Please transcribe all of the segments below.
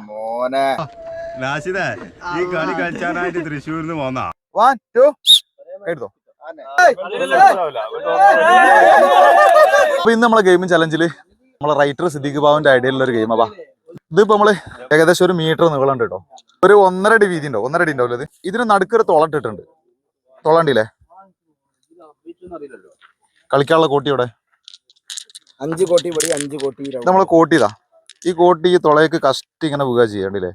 മോനെ ഈ കളി കളിച്ചാനായിട്ട് തൃശ്ശൂരിന്ന് പോന്നാ. 1 2 എടുത്തോ. അപ്പൊ ഇന്ന് നമ്മളെ ഗെയിമിംഗ് ചലഞ്ചില് നമ്മളെ റൈറ്റർ സിദ്ദീഖ് ബാബുവിന്റെ ഐഡിയയിലുള്ള ഒരു ഗെയിം. അപ്പാ ഇതിപ്പോ നമ്മള് ഏകദേശം 1 മീറ്റർ നീളമുണ്ട് കേട്ടോ. ഒരു 1.5 അടി വീതി ഉണ്ടോ, 1.5 അടി ഉണ്ടാവില്ല. ഇതിന് നടുക്കൊരു തുളട്ടിട്ടുണ്ട്. തുളണ്ടില്ലേ? കളിക്കാനുള്ള കോട്ടി ഇവിടെ 5 കോട്ടി, 5 കോട്ടി നമ്മള് കോട്ടിതാ. ഈ കോട്ടി ഈ തുളയ്ക്ക് കഷ്ടി ഇങ്ങനെ വീഴുക ചെയ്യണ്ടില്ലേ?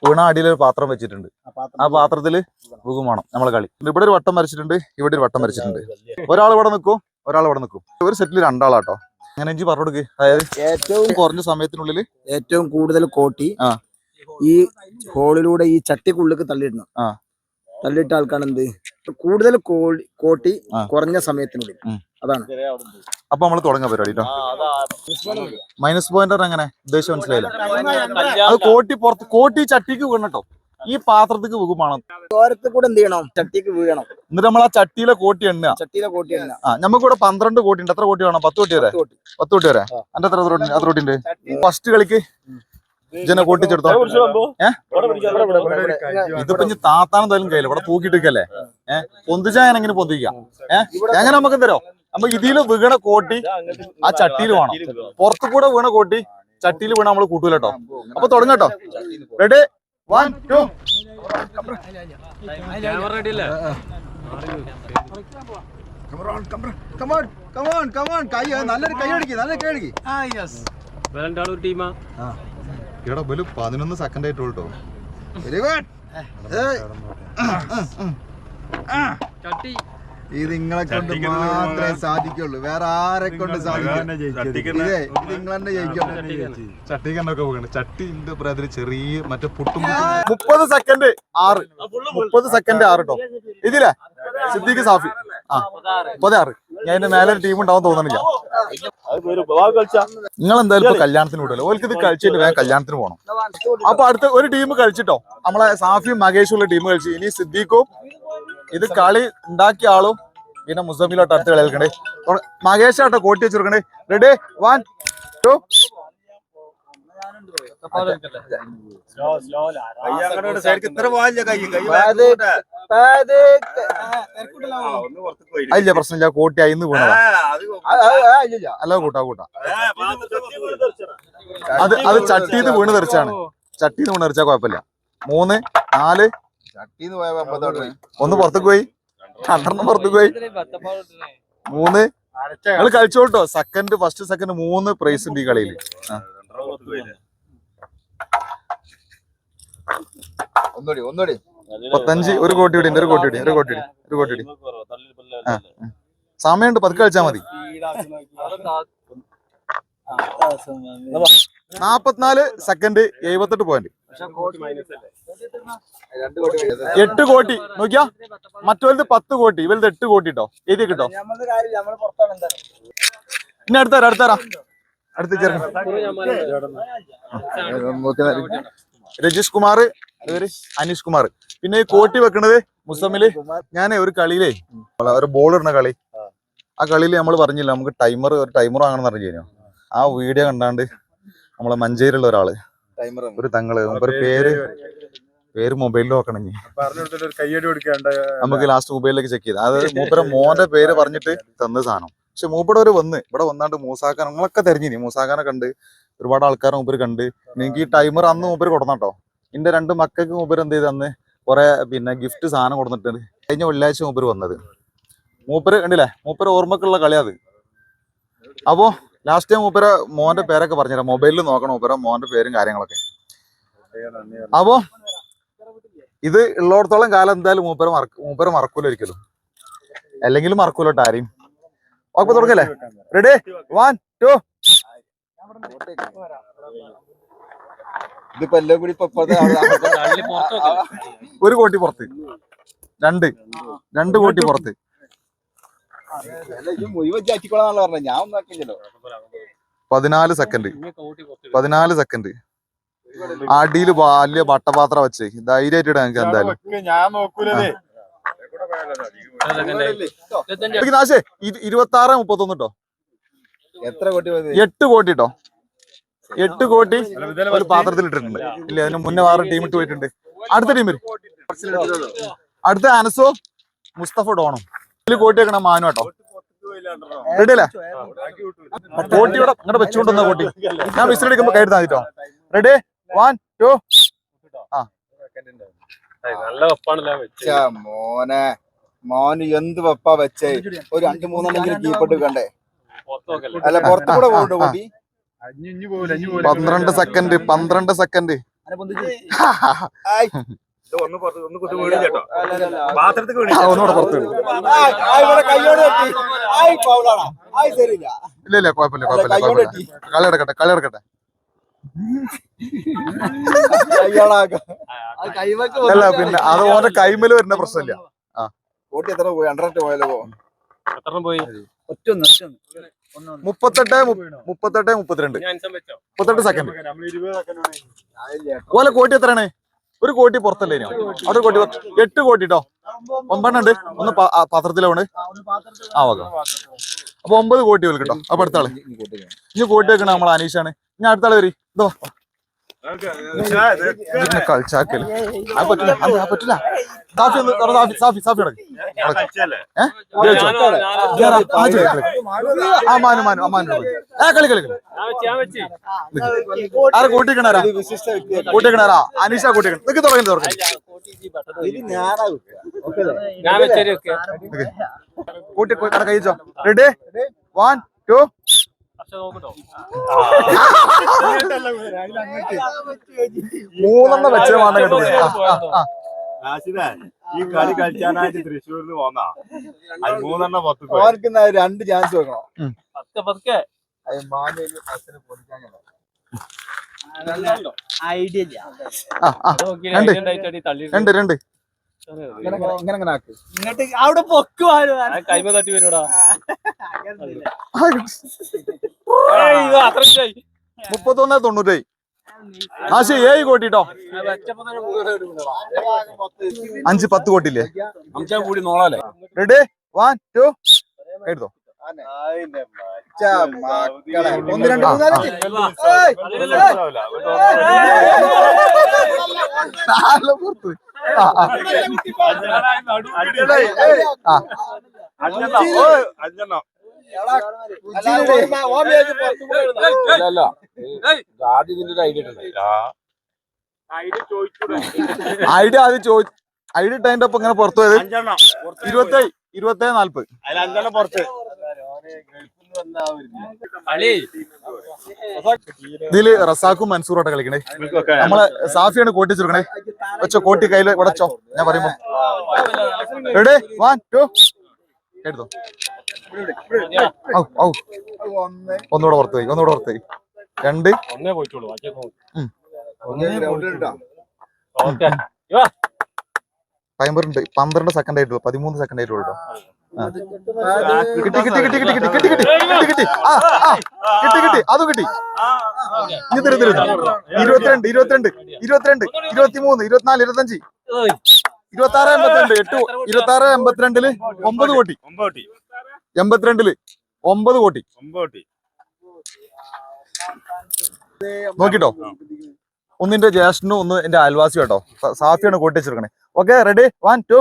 വീണ അടിയിലൊരു പാത്രം വെച്ചിട്ടുണ്ട്. ആ പാത്രത്തില് വീകും വേണം നമ്മളെ കളി. ഇവിടെ ഒരു വട്ടം വരച്ചിട്ടുണ്ട്, ഇവിടെ ഒരു വട്ടം വരച്ചിട്ടുണ്ട്. ഒരാൾ ഇവിടെ നിൽക്കും, ഒരാൾ ഇവിടെ നിൽക്കും. ഒരു സെറ്റിൽ 2 ആളാട്ടോ. അങ്ങനെ ഇഞ്ചി പറഞ്ഞു കൊടുക്ക്. അതായത് ഏറ്റവും കുറഞ്ഞ സമയത്തിനുള്ളിൽ ഏറ്റവും കൂടുതൽ കോട്ടി ഈ ഹോളിലൂടെ ഈ ചട്ടിക്കുള്ളിലേക്ക് തള്ളിയിടണം. തള്ളിയിട്ട ആൾക്കാണ് എന്ത് കൂടുതൽ കോട്ടി കുറഞ്ഞ സമയത്തിനുള്ളിൽ. അതാണ്. അപ്പൊ നമ്മള് തുടങ്ങാൻ പരിപാടി കേട്ടോ. മൈനസ് പോയിന്റർ എങ്ങനെ ഉദ്ദേശം മനസ്സിലായില്ല. അത് കോട്ടി പുറത്ത്, കോട്ടി ചട്ടിക്ക് വീണട്ടോ. ഈ പാത്രത്തിക്ക് വീകുമാണ്. ഓരത്തിൽ കൂടെ എന്ത് ചെയ്യണം? ചട്ടിക്ക് വീഴണം. എന്നിട്ട് നമ്മൾ ആ ചട്ടിയിലെ കോട്ടി എണ്ണ. ചട്ടിയിലെ കോട്ടി എണ്ണ. നമുക്കിവിടെ 12 കോട്ടി ഉണ്ട്. എത്ര കോട്ടി വേണം? 10 കോട്ടി വരെ. 10 കോട്ടി വരെ. എന്റെ എത്ര കോട്ടി ഉണ്ട്? ഫസ്റ്റ് കളിക്ക് ജന കോട്ടിച്ചെടുത്തോ. ഇതിപ്പോ ഇനി താത്താനെന്തായാലും കയ്യില്ല. ഇവിടെ തൂക്കിട്ടിരിക്കല്ലേ. പൊന്തിച്ചാ ഞാൻ എങ്ങനെ പൊന്തിക്കാം? എങ്ങനെ നമുക്ക് തരോ? നമുക്ക് ഇതില് വീണ കോട്ടി ആ ചട്ടിയിൽ വേണം. പുറത്തു കൂടെ വീണ കോട്ടി ചട്ടിയിൽ വീണ നമ്മള് കൂട്ടൂല കേട്ടോ. അപ്പൊ തുടങ്ങട്ടോ. റെഡി 1 2 നല്ലൊരു കൈ അടിക്ക്, നല്ലൊരു കൈ അടിക്ക്. 11 സെക്കൻഡ് ആയിട്ടുള്ളൂ. Very good. ഇത് നിങ്ങളെ കൊണ്ട് മാത്രമേ സാധിക്കുള്ളൂ, വേറെ ആരെ കൊണ്ട് സാധിക്കും? ഇത് നിങ്ങൾ തന്നെ ജയിക്കും. ചട്ടിക്കണ്ണൊക്കെ പോകണ്ട. ചട്ടിന്റെ ബ്രദർ ചെറിയ മറ്റേ പുട്ടും. 30 സെക്കൻഡ് 6. 30 സെക്കൻഡ് 6 കേട്ടോ. ഇതില്ലേ സിദ്ദീഖ് സാഫി 36. ഞാൻ അതിന്റെ മേലെ ടീം ഉണ്ടാവാൻ തോന്നണില്ല. നിങ്ങൾ എന്തായാലും ഇപ്പൊ കല്യാണത്തിന് വിടല്ലോ. ഓർക്ക് ഇത് കളിച്ചിട്ട് വേഗം കല്യാണത്തിന് പോകണം. അപ്പൊ അടുത്ത ഒരു ടീം കളിച്ചിട്ടോ. നമ്മളെ സാഫിയും മകേഷും ഉള്ള ടീം കളിച്ചു. ഇനി സിദ്ദീഖും ഇത് കളി ഉണ്ടാക്കിയ ആളും പിന്നെ മുസമ്മിലോട്ട് അടുത്ത കളി കളിക്കണ്ടേ. മകേഷാട്ടോ കോട്ടി വെച്ചെടുക്കണ്ടേ. റെഡി 1 2 അതില്ല പ്രശ്നമില്ല. കോട്ടി അയിന്ന് വീണതാ. അല്ല കൂട്ടാ അത് ചട്ടീന്ന് വീണ് തെറിച്ചാണ്. ചട്ടീന്ന് വീണ് തെറിച്ചാ കുഴപ്പമില്ല. 3 4 ഒന്ന് പുറത്തേക്ക് പോയി, 2 പുറത്തേക്ക് പോയി. 3 നിങ്ങൾ കളിച്ചോട്ടോ. സെക്കൻഡ് ഫസ്റ്റ് സെക്കൻഡ് 3 പ്രൈസ് ഉണ്ട് ഈ കളിയിൽ. 35 ഒരു കോട്ടി ഇടി. ഒരു കോട്ടി ഇടി. സമയമുണ്ട്, പതുക്കെ കളിച്ചാ മതി. 44 സെക്കൻഡ് 78 പോയിന്റ്. 8 കോട്ടി നോക്കിയാ. മറ്റൊരു 10 കോട്ടി, ഇവരുടെ 8 കോട്ടി കേട്ടോ. എഴുതി കിട്ടോ. ഇനി അടുത്തരാ രജീഷ് കുമാർ, അനീഷ് കുമാർ. പിന്നെ ഈ കോട്ടി വെക്കണത് മുസമ്മില്. ഞാൻ ഒരു കളിയിലേ ഒരു ബോൾ ഇടുന്ന കളി, ആ കളിയിൽ നമ്മൾ പറഞ്ഞില്ല നമുക്ക് ഒരു ടൈമർ വാങ്ങണം പറഞ്ഞു കഴിഞ്ഞു. ആ വീഡിയോ കണ്ടാണ്ട് നമ്മളെ മഞ്ചേരിയുള്ള ഒരാള്, ഒരു തങ്ങള് ഒരു പേര് മൊബൈലിൽ നോക്കണം. നമുക്ക് ലാസ്റ്റ് മൊബൈലിലേക്ക് ചെക്ക് ചെയ്ത് അത് മൂപ്പര മോന്റെ പേര് പറഞ്ഞിട്ട് തന്ന സാധനം. പക്ഷെ മൂപ്പടെ ഒരു ഇവിടെ വന്നാണ്ട് മൂസാക്കാൻ നിങ്ങളൊക്കെ തെരഞ്ഞിനി. മൂസാക്കാനെ കണ്ട് ഒരുപാട് ആൾക്കാരെ മൂപ്പര് കണ്ട്. എനിക്ക് ഈ ടൈമർ അന്ന് മൂപ്പര് കൊടുന്നട്ടോ. എന്റെ 2 മക്കൾക്ക് മൂപ്പര് എന്ത് ചെയ്ത് അന്ന് കുറെ പിന്നെ ഗിഫ്റ്റ് സാധനം കൊടുത്തിട്ടുണ്ട്. കഴിഞ്ഞ വെള്ളിയാഴ്ച മൂപ്പര് വന്നത്. മൂപ്പര് കണ്ടില്ലേ, മൂപ്പര് ഓർമ്മക്കുള്ള കളിയാ അത്. അപ്പോ ലാസ്റ്റ് ടൈം മൂപ്പര മോന്റെ പേരൊക്കെ പറഞ്ഞുതരാം. മൊബൈലിൽ നോക്കണം മൂപ്പര മോന്റെ പേരും കാര്യങ്ങളൊക്കെ. അപ്പോ ഇത് ഉള്ളിടത്തോളം കാലം എന്തായാലും മൂപ്പര മറക്കൂല ഒരിക്കലും. അല്ലെങ്കിലും മറക്കൂലോട്ട് ആരെയും. ഓക്കെ തുടങ്ങല്ലേ. റെഡി 1 2 ഒരു കോട്ടി പുറത്ത്. 2 കോട്ടി പുറത്ത്. 14 സെക്കൻഡ്. അടിയിൽ വലിയ വട്ടപാത്രം വെച്ച് ധൈര്യമായിട്ട് ഞങ്ങൾക്ക് എന്തായാലും. നാശേ 26 31 കേട്ടോ. എത്ര കോട്ടി 8 കോടി കേട്ടോ. 8 കോടി ഒരു പാത്രത്തിൽ ഇട്ടിട്ടുണ്ട്. ഇല്ല, അതിന് മുന്നേ വേറെ ടീം ഇട്ട് പോയിട്ടുണ്ട്. അടുത്ത ടീം വരും. അടുത്ത അനസോ മുസ്തഫ ഡോണും. ഇതിൽ കോട്ടി വെക്കണം മാനു കേട്ടോ. റെഡി അല്ലേ? കോട്ടി ഇവിടെ ഇങ്ങോട്ട് വെച്ചുകൊണ്ടുവന്ന കോട്ടി. ഞാൻ വിസിൽ അടിക്കുമ്പോ കൈ എടുത്താൽ മതിട്ടോ. റെഡി 1 2. മോനെ മോന് എന്ത് വെപ്പാ വെച്ചേ? ഒരു 2-3 കീപ്പിട്ട് കണ്ടേ? അല്ല പുറത്തു കൂടെ പോകണ്ടോ കോട്ടി? 12 സെക്കൻഡ്. ഒന്നുകൂടെ പുറത്ത് വീണു. ഇല്ല കുഴപ്പമില്ല. കളി എടുക്കട്ടെ. അല്ല പിന്നെ അത് ഓന്റെ കൈമല് വരുന്ന പ്രശ്നമില്ല. കോട്ടി എത്ര പോയി? 100 പോയാലോ? 38 സെക്കൻഡ്. ഓലെ കോട്ടി എത്രയാണ്? ഒരു കോട്ടി പുറത്തല്ലേ? അവിടെ കോട്ടി 8 കോട്ടി കേട്ടോ. 9 ഉണ്ട്. ഒന്ന് പാത്രത്തിലാണ്. വക. അപ്പൊ 9 കോട്ടി പോലും കേട്ടോ. അപ്പൊ അടുത്ത ആള് ഇനി കോട്ടി വെക്കണ നമ്മളെ അനീഷാണ്. ഞാൻ അടുത്ത ആള് വരി. ഇതോ കളിച്ചാക്കല് പറ്റില്ല. സാഫി കിടക്ക്. ആരെ കൂട്ടിക്കണാരാ? അനീഷ കൂട്ടിക്കണം. നിനക്ക് തുടങ്ങി കൂട്ടി കഴിച്ചോ. റെഡി 1 2. മൂന്നെണ്ണം വെച്ച വേണ്ട കേട്ടോ. ഈ കളി കളിച്ചാനായിട്ട് തൃശ്ശൂരിന്ന് പോന്നാ. 3 2 ചാൻസ് വെക്കണം. രണ്ട് അവിടെ പൊക്കുവാനോ കൈമ തട്ടി വരൂടാ. 31.90. ആശി 7 കോട്ടി കേട്ടോ. 5-10 കോട്ടില്ലേ? കൂടി നോളാലേ. റെഡി 1 2. എടുത്തോ. 1 2 3 ഐഡിയ ആദ്യം ചോദിച്ചു. ഐഡിയ ഇട്ടതിന്റെ ഒപ്പം ഇങ്ങനെ പുറത്തു പോയത് 27-40. ഇതില് റസാഖും മൻസൂറോട്ടെ കളിക്കണേ. നമ്മളെ സാഫിയാണ് കോട്ടി വെച്ചിരിക്കണേ. വെച്ചോ കോട്ടി കയ്യില് ഉടച്ചോ ഞാൻ പറയുമ്പോ. റെഡി 1 2. എടുത്തോ. ഒന്നുകൂടെ പുറത്ത് പോയി. 2. ടൈമർ ഉണ്ട്. 12 സെക്കൻഡ് ആയിട്ടുള്ളൂ. 13 സെക്കൻഡ് ആയിട്ടുള്ളൂ കേട്ടോ. കിട്ടി. അതും കിട്ടി. 22 22 23 24 25 26 82. 26-82 9 കോട്ടി. 82 9 കോട്ടി നോക്കിട്ടോ. ഒന്നിന്റെ ജ്യേഷ്ഠനും ഒന്ന് എന്റെ അയൽവാസി കേട്ടോ. സാഫിയാണ് കോട്ടി വെച്ചിരിക്കണേ. Okay ready 1 2.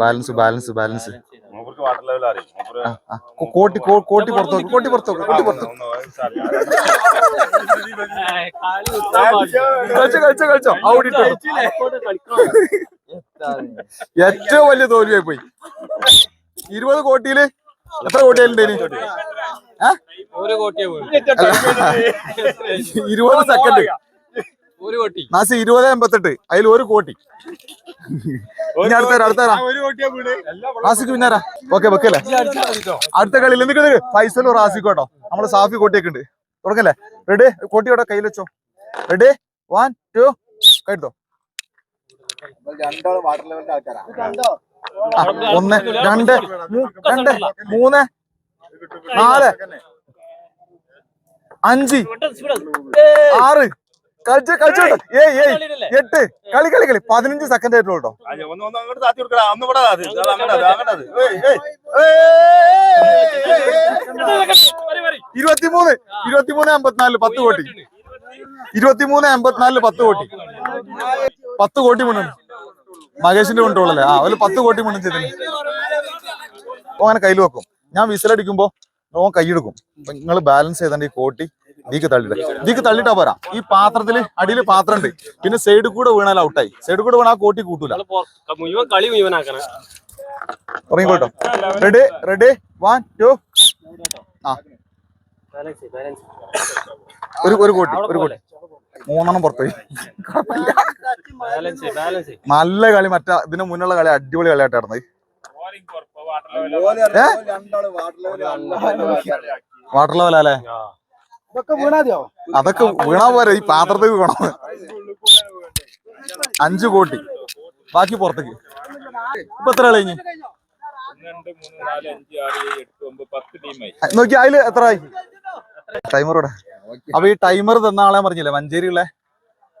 ബാലൻസ് കോട്ടി പുറത്തു. കളിച്ചോ. ഏറ്റവും വലിയ തോൽവിയായി പോയി. 20 കോട്ടിയില് എത്ര കോട്ടിയാലുണ്ടേന്? 20 സെക്കൻഡ്. നാസി 20-88. അതിൽ 1 കോട്ടി. ഇനി അടുത്തരാ റാസിക്ക് പിന്നാരാ. ഓക്കെ വെക്കല്ലേ. അടുത്ത കളിയിൽ എന്തൊക്കെ ഫൈസലും റാസിക്കും കേട്ടോ. നമ്മള് സാഫി കോട്ടിയൊക്കെ ഉണ്ട്. തുടങ്ങല്ലേ. റെഡി കോട്ടിയോടെ കയ്യിൽ വെച്ചോ. റെഡി 1 2. കൈട്ടോ. 1 2 3 4 5 6 കളിച്ചോ. ഏയ് 8 കളി 15 സെക്കൻഡ് ആയിട്ടുള്ളൂ കേട്ടോ. ഒന്ന് അങ്ങോട്ട് താത്തി കൊടുക്കടാ. ഒന്ന് ഇവിടെ താത്തി. അങ്ങോട്ടത് 23 54 10 കോടി 23 54 10 കോടി 10 കോടി മുന്നേ മഹേഷിന്റെ കൺട്രോൾ അല്ലേ? ഒരു 10 കോടി മുന്നേ ചെയ്തിന്. അങ്ങനെ കയ്യിൽ വെക്കും. ഞാൻ വിസിലടിക്കുമ്പോ ഓൻ കൈയെടുക്കും. നിങ്ങൾ ബാലൻസ് ചെയ്താണ്ട് ഈ കോട്ടി ഇതിക്ക് തള്ളിട്ടാ പോരാ. ഈ പാത്രത്തില് അടിയിൽ പാത്രം ഉണ്ട്. പിന്നെ സൈഡിൽ കൂടെ വീണാൽ ഔട്ടായി. സൈഡിൽ കൂടെ വീണാൽ ആ കോട്ടി കൂട്ടൂല. തുടങ്ങിക്കോട്ടോ. റെഡി 1 2 ഒരു കോട്ടി 3 പുറത്തുപോയി. നല്ല കളി. മറ്റേ ഇതിന് മുന്നുള്ള കളി അടിപൊളി കളിയായിട്ടായിരുന്നു. വാട്ടർ ലെവൽ അല്ലേ? അതൊക്കെ വീണാ പോരെ. ഈ പാത്രത്തേക്ക് വീണോ. 5 കോടി ബാക്കി പുറത്തേക്ക്. ഇപ്പൊ എത്ര കളി കഴിഞ്ഞ് നോക്കി? അതില് എത്ര ആയി ടൈമറോടെ? അപ്പൊ ഈ ടൈമർ തന്ന ആളെ പറഞ്ഞില്ലേ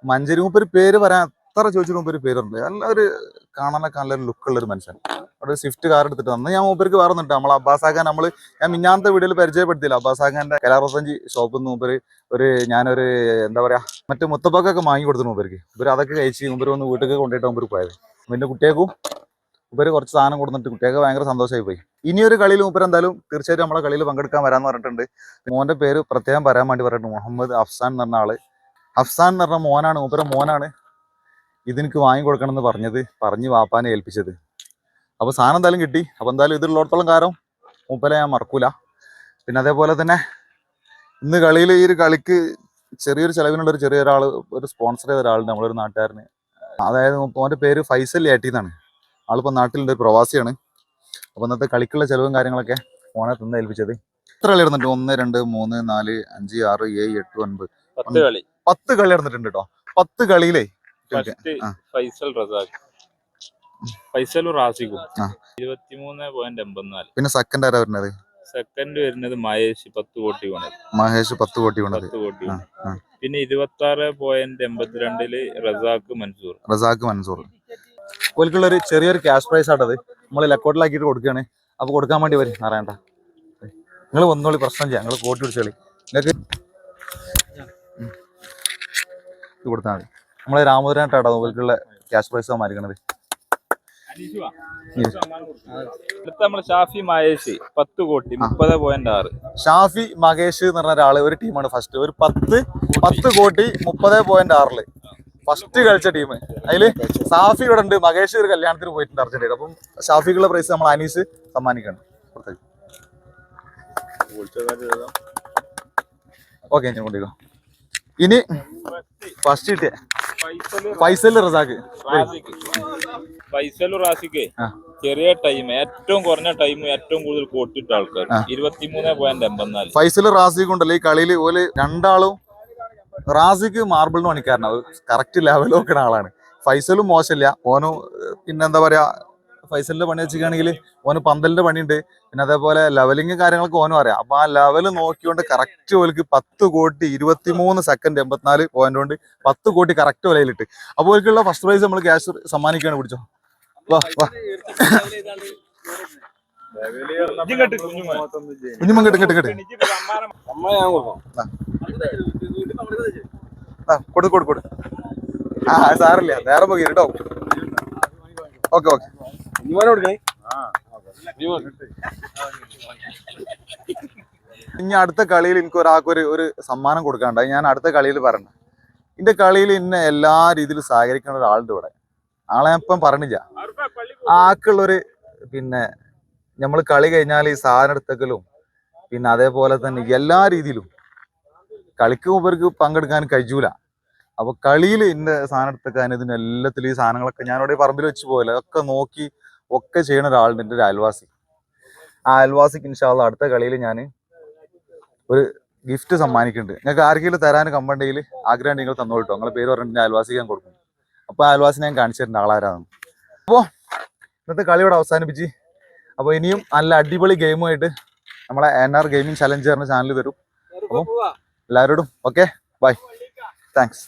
മഞ്ചേരി മൂപ്പര് പേര് പറയാൻ എത്ര ചോദിച്ചിട്ട് മൂപ്പര് പേരുണ്ട്. നല്ലൊരു കാണാനൊക്കെ നല്ലൊരു ലുക്കുള്ളൊരു മനുഷ്യൻ. അവിടെ സ്വിഫ്റ്റ് കാർ എടുത്തിട്ട് വന്ന് ഞാൻ മൂപ്പർക്ക് വേറെ നിന്നിട്ട് നമ്മളെ അബ്ബാസാഖാൻ ഞാൻ മിഞ്ഞാമത്തെ വീഡിയോയിൽ പരിചയപ്പെടുത്തിയില്ല. അബ്ബാസാഖാന്റെ കലാറസഞ്ചി ഷോപ്പിൽ നിന്ന് മൂപ്പര് ഞാനൊരു എന്താ പറയാ മറ്റു മുത്തപ്പക്കൊക്കെ വാങ്ങി കൊടുത്തു മൂപ്പർക്ക്. ഇവര് അതൊക്കെ കഴിച്ച് മൂപ്പര് ഒന്ന് വീട്ടിലേക്ക് കൊണ്ടുപോയിട്ട് മൂപ്പര് പോയത്. പിന്നെ കുട്ടികൾക്കും മൂപ്പര് കുറച്ച് സാധനം കൊടുത്തിട്ട് കുട്ടികൾക്ക് ഭയങ്കര സന്തോഷമായി പോയി. ഇനിയൊരു കളിയിൽ മൂപ്പര് എന്തായാലും തീർച്ചയായിട്ടും നമ്മളെ കളിയിൽ പങ്കെടുക്കാൻ വരാന്ന് പറഞ്ഞിട്ടുണ്ട്. മോന്റെ പേര് പ്രത്യേകം പറയാൻ വേണ്ടി പറഞ്ഞിട്ടുണ്ട്. മുഹമ്മദ് അഫ്സാൻ എന്ന് പറഞ്ഞ ആള്. അഫ്സാൻ എന്ന് പറഞ്ഞ മോനാണ്. മൂപ്പര മോനാണ് ഇതെനിക്ക് വാങ്ങിക്കൊടുക്കണം എന്ന് പറഞ്ഞ് വാപ്പാനെ ഏൽപ്പിച്ചത്. അപ്പൊ സാധനം എന്തായാലും കിട്ടി. അപ്പൊ എന്തായാലും ഇതിലുള്ളിടത്തോളം കാലം മൂപ്പരെ ഞാൻ മറക്കൂല. പിന്നെ അതേപോലെ തന്നെ ഇന്ന് കളിയിൽ ഈ ഒരു കളിക്ക് ചെറിയൊരു ചെലവിനുള്ള ചെറിയൊരാള് ഒരു സ്പോൺസർ ചെയ്ത ഒരാളുണ്ട് നമ്മളൊരു നാട്ടുകാരന്. അതായത് മോന്റെ പേര് ഫൈസൽ ഏട്ടി എന്നാണ്. ആളിപ്പോ നാട്ടിലുണ്ട്, പ്രവാസിയാണ്. അപ്പൊ ഇന്നത്തെ കളിക്കുള്ള ചെലവും കാര്യങ്ങളൊക്കെ മോനെ തന്നെ ഏൽപ്പിച്ചത്. എത്ര കളി ഇടുന്നുണ്ട്? 1 2 3 4 5 6 7 8 9 10 കളി ഇടുന്നിട്ടുണ്ട് കേട്ടോ. 10 കളിയിലേ ഫൈസലും റാസിഖും 23.84. പിന്നെ സെക്കൻഡ് ആരാ വരുന്നത്? സെക്കൻഡ് വരുന്നത് മഹേഷ് 10 കോടി വീണത്. മഹേഷ് 10 കോടി വീണത്. പിന്നെ 26.82 റസാഖ് മൻസൂർ. ഓൽക്കുള്ള ഒരു ചെറിയൊരു ക്യാഷ് പ്രൈസ് ആട്ടത് നമ്മൾ ലക്കോട്ടിലാക്കിയിട്ട് കൊടുക്കുകയാണ്. അപ്പൊ കൊടുക്കാൻ വേണ്ടി വരും അറിയണ്ട. നിങ്ങൾ വന്നോളി, പ്രശ്നം ചെയ്യാം. നിങ്ങൾ കോട്ടി പിടിച്ചോളി. നിങ്ങൾക്ക് ഇത് കൊടുത്താൽ മതി. നമ്മളെ രാമപുരായിട്ടാട്ടോ ഓൽക്കുള്ള ക്യാഷ് പ്രൈസ് മാറിക്കണത്. ഷാഫി മഹേഷ് 10 കോടി 30.6. ഷാഫി മഹേഷ് എന്ന് പറഞ്ഞ ഒരാള് ഒരു ടീമാണ്. ഫസ്റ്റ് ഒരു 10 കോടി 30.6 ഫസ്റ്റ് കളിച്ച ടീം. അതില് ഷാഫി ഇവിടെ ഉണ്ട്. മഹേഷ് ഒരു കല്യാണത്തിന് പോയിട്ടുണ്ട് അർജന്റീന. അപ്പം ഷാഫിക്കുള്ള പ്രൈസ് നമ്മൾ അനീസ് സമ്മാനിക്കണം. ഓക്കെ ഞാൻ കൊണ്ടിരിക്കോ. ഇനി ഫസ്റ്റ് കിട്ടിയ ഫൈസൽ റാസിഖ് ചെറിയ ടൈം, ഏറ്റവും കുറഞ്ഞ ടൈം, ഏറ്റവും കൂടുതൽ കോട്ടിട്ട ആൾക്കാർ 23.84. ഫൈസൽ റാസിഖ് ഉണ്ടല്ലോ ഈ കളിയിൽ ഓല് രണ്ടാളും. റാസിഖ് മാർബിളിന് പണിക്കാരനാണ്, കറക്റ്റ് ലെവൽ നോക്കുന്ന ആളാണ്. ഫൈസലും മോശമില്ല. ഓനും പിന്നെന്താ പറയാ ഫൈസലിന്റെ പണി വെച്ചിട്ടാണെങ്കിൽ ഓന് പന്തലിന്റെ പണിയുണ്ട്. പിന്നെ അതേപോലെ ലെവലിങ് കാര്യങ്ങളൊക്കെ ഓനും അറിയാം. അപ്പൊ ആ ലെവൽ നോക്കിക്കൊണ്ട് കറക്റ്റ് ഓൽക്ക് 10 കോടി 23 സെക്കൻഡ് 84 പോയിന്റ് കൊണ്ട് 10 കോടി കറക്റ്റ് വിലയിലിട്ട്. അപ്പൊ ഓൽക്കുള്ള ഫസ്റ്റ് പ്രൈസ് നമ്മൾ ക്യാഷ് സമ്മാനിക്കുകയാണ്. പിടിച്ചോ, വാ വാ കുഞ്ഞുമ കേട്ട് കൊടു. ആ സാറില്ല, നേരം പോയി കേട്ടോ. ഓക്കെ ഇനി അടുത്ത കളിയിൽ എനിക്ക് ഒരു സമ്മാനം കൊടുക്കാണ്ടായി. ഞാൻ അടുത്ത കളിയിൽ പറഞ്ഞു. എന്റെ കളിയിൽ ഇന്നെ എല്ലാ രീതിയിലും സഹകരിക്കുന്ന ഒരാളുണ്ട് ഇവിടെ. ആളെ ഞാൻ ഇപ്പം പറഞ്ഞില്ല. ആക്കുള്ളൊരു പിന്നെ നമ്മൾ കളി കഴിഞ്ഞാൽ ഈ സാധനം എടുത്തക്കലും പിന്നെ അതേപോലെ തന്നെ എല്ലാ രീതിയിലും കളിക്ക് മുമ്പർക്ക് പങ്കെടുക്കാൻ കഴിയൂല. അപ്പൊ കളിയിൽ ഇന്റെ സാധനം എടുത്തേക്കാൻ ഇതിന് എല്ലാത്തിലും ഈ സാധനങ്ങളൊക്കെ ഞാനിവിടെ പറമ്പിൽ വെച്ച് പോയല്ലോ ഒക്കെ നോക്കി ഒക്കെ ചെയ്യണ ഒരാളുണ്ട്, എൻ്റെ ഒരു അയൽവാസി. ആ അയൽവാസിക്ക് ഇൻഷാ അല്ലാഹ് അടുത്ത കളിയിൽ ഞാൻ ഒരു ഗിഫ്റ്റ് സമ്മാനിക്കുന്നുണ്ട്. നിങ്ങൾക്ക് ആർക്കെങ്കിലും തരാൻ കമ്പണ്ടെങ്കിൽ ആഗ്രഹം നിങ്ങൾ തന്നോളൂ കേട്ടോ. നിങ്ങളെ പേര് പറഞ്ഞിട്ട് അയൽവാസിക്ക് ഞാൻ കൊടുക്കും. അപ്പൊ അയൽവാസിനെ ഞാൻ കാണിച്ചു തരുന്ന ആളാരാണ്. അപ്പോൾ ഇന്നത്തെ കളി ഇവിടെ അവസാനിപ്പിച്ച്. അപ്പോൾ ഇനിയും നല്ല അടിപൊളി ഗെയിമുമായിട്ട് നമ്മളെ NR ഗെയിമിംഗ് ചലഞ്ച് പറഞ്ഞ ചാനൽ വരും. അപ്പോൾ എല്ലാവരോടും ഓക്കെ ബൈ, താങ്ക്സ്.